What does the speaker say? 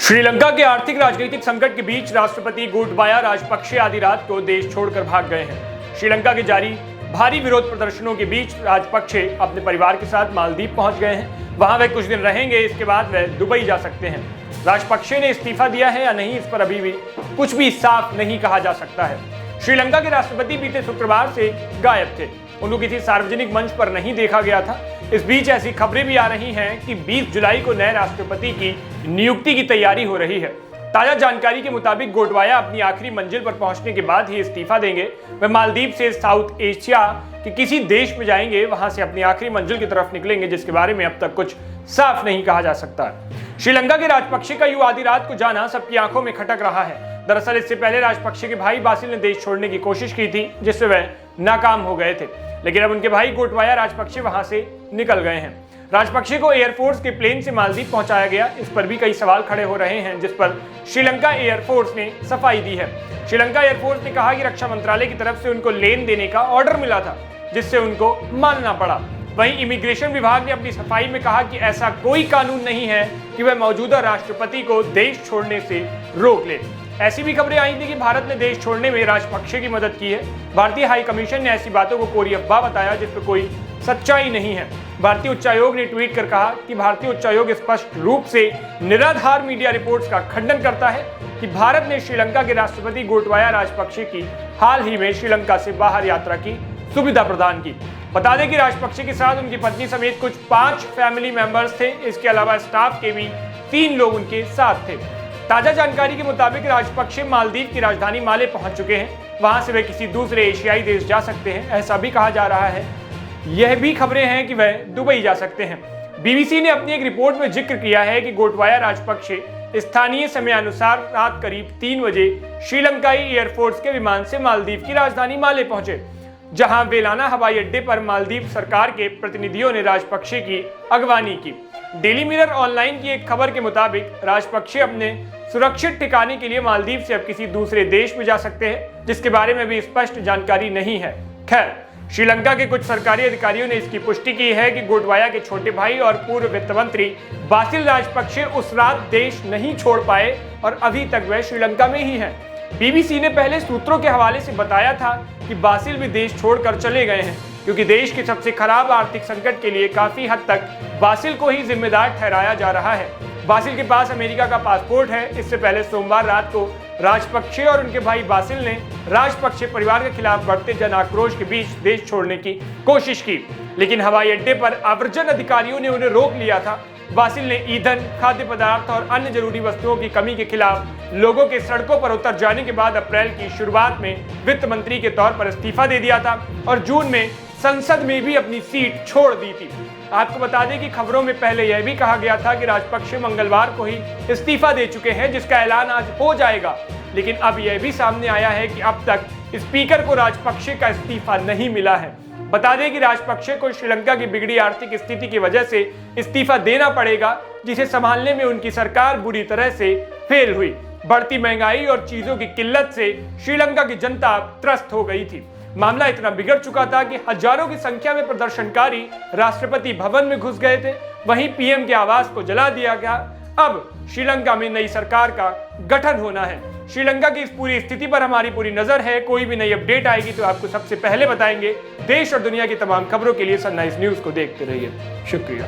श्रीलंका के आर्थिक राजनीतिक संकट के बीच राष्ट्रपति गोटबाया राजपक्षे आधी रात को देश छोड़कर भाग गए हैं। श्रीलंका के जारी भारी विरोध प्रदर्शनों के बीच राजपक्षे अपने परिवार के साथ मालदीव पहुंच गए हैं। वहां वे कुछ दिन रहेंगे, इसके बाद वे दुबई जा सकते हैं। राजपक्षे ने इस्तीफा दिया है या नहीं, इस पर अभी भी कुछ भी साफ नहीं कहा जा सकता है। श्रीलंका के राष्ट्रपति बीते शुक्रवार से गायब थे। उनको किसी सार्वजनिक मंच पर नहीं देखा गया था। इस बीच ऐसी खबरें भी आ रही हैं कि 20 जुलाई को नए राष्ट्रपति की नियुक्ति की तैयारी हो रही है। ताजा जानकारी के मुताबिक गोटबाया अपनी आखिरी मंजिल पर पहुंचने के बाद ही इस्तीफा देंगे। वे मालदीव से साउथ एशिया के किसी देश में जाएंगे, वहां से अपनी आखिरी मंजिल की तरफ निकलेंगे, जिसके बारे में अब तक कुछ साफ नहीं कहा जा सकता। श्रीलंका के राजपक्षे का यूं आधी रात को जाना सबकी आंखों में खटक रहा है। दरअसल इससे पहले राजपक्षे के भाई बासिल ने देश छोड़ने की कोशिश की थी, जिससे वह नाकाम हो गए थे। लेकिन अब उनके भाई गोटबाया राजपक्षे वहां से निकल गए हैं। राजपक्षे को एयरफोर्स के प्लेन से मालदीव पहुंचाया गया। इस पर भी कई सवाल खड़े हो रहे हैं, जिस पर श्रीलंका एयरफोर्स ने सफाई दी है। श्रीलंका एयरफोर्स ने कहा कि रक्षा मंत्रालय की तरफ से उनको लेन देने का ऑर्डर मिला था, जिससे उनको मानना पड़ा। वहीं इमिग्रेशन विभाग ने अपनी सफाई में कहा कि ऐसा कोई कानून नहीं है कि वह मौजूदा राष्ट्रपति को देश छोड़ने से रोक ले। ऐसी भी खबरें आई थी कि भारत ने देश छोड़ने में राजपक्षे की मदद की है। भारतीय हाई कमीशन ने ऐसी बातों को कोरी अफवाह बताया, जिस पर कोई सच्चाई नहीं है। भारतीय उच्चायोग ने ट्वीट कर कहा कि भारतीय उच्चायोग स्पष्ट रूप से निराधार मीडिया रिपोर्ट्स का खंडन करता है कि भारत ने श्रीलंका के राष्ट्रपति गोटबाया राजपक्षे की हाल ही में श्रीलंका से बाहर यात्रा की सुविधा प्रदान की। बता दें कि राजपक्षे के साथ उनकी पत्नी समेत कुछ 5 फैमिली मेंबर्स थे। इसके अलावा स्टाफ के भी 3 लोग उनके साथ थे। ताजा जानकारी के मुताबिक राजपक्षे मालदीव की राजधानी माले पहुंच चुके हैं। वहां से वे किसी दूसरे एशियाई देश जा सकते हैं, ऐसा भी कहा जा रहा है। यह भी खबरें हैं कि वह दुबई जा सकते हैं। बीबीसी ने अपनी एक रिपोर्ट में जिक्र किया है कि गोटबाया राजपक्षे स्थानीय समय अनुसार रात करीब 3 बजे श्रीलंकाई एयरफोर्स के विमान से मालदीव की राजधानी माले पहुंचे, जहां वेलाना हवाई अड्डे पर मालदीव सरकार के प्रतिनिधियों ने राजपक्षे की अगवानी की। डेली मिरर ऑनलाइन की एक खबर के मुताबिक राजपक्षे अपने सुरक्षित ठिकाने के लिए मालदीव से अब किसी दूसरे देश में जा सकते हैं, जिसके बारे में भी स्पष्ट जानकारी नहीं है। खैर, श्रीलंका के कुछ सरकारी अधिकारियों ने इसकी पुष्टि की है कि गोटबाया के छोटे भाई और पूर्व वित्त मंत्री बासिल राजपक्षे उस रात देश नहीं छोड़ पाए और अभी तक वह श्रीलंका में ही हैं। बीबीसी ने पहले सूत्रों के हवाले से बताया था कि बासिल भी देश छोड़कर चले गए हैं, क्योंकि देश के सबसे खराब आर्थिक संकट के लिए काफी हद तक बासिल को ही जिम्मेदार ठहराया जा रहा है। बासिल के पास अमेरिका का पासपोर्ट है। इससे पहले सोमवार रात को राजपक्षे और उनके भाई बासिल ने राजपक्षे परिवार के खिलाफ बढ़ते जन आक्रोश के बीच देश छोड़ने की कोशिश की, लेकिन हवाई अड्डे पर आव्रजन अधिकारियों ने उन्हें रोक लिया था। बासिल ने ईंधन, खाद्य पदार्थ और अन्य जरूरी वस्तुओं की कमी के खिलाफ लोगों के सड़कों पर उतर जाने के बाद अप्रैल की शुरुआत में वित्त मंत्री के तौर पर इस्तीफा दे दिया था और जून में संसद में भी अपनी सीट छोड़ दी थी। आपको बता दें कि खबरों में पहले यह भी कहा गया था कि राजपक्षे मंगलवार को ही इस्तीफा दे चुके हैं, जिसका ऐलान आज हो जाएगा। लेकिन अब यह भी सामने आया है कि अब तक स्पीकर को राजपक्षे का इस्तीफा नहीं मिला है। बता दें कि राजपक्षे को श्रीलंका की बिगड़ी आर्थिक स्थिति की वजह से इस्तीफा देना पड़ेगा, जिसे संभालने में उनकी सरकार बुरी तरह से फेल हुई। बढ़ती महंगाई और चीजों की किल्लत से श्रीलंका की जनता त्रस्त हो गई थी। मामला इतना बिगड़ चुका था कि हजारों की संख्या में प्रदर्शनकारी राष्ट्रपति भवन में घुस गए थे। वहीं पीएम के आवास को जला दिया गया। अब श्रीलंका में नई सरकार का गठन होना है। श्रीलंका की इस पूरी स्थिति पर हमारी पूरी नजर है। कोई भी नई अपडेट आएगी तो आपको सबसे पहले बताएंगे। देश और दुनिया की तमाम खबरों के लिए सनराइज न्यूज को देखते रहिए। शुक्रिया।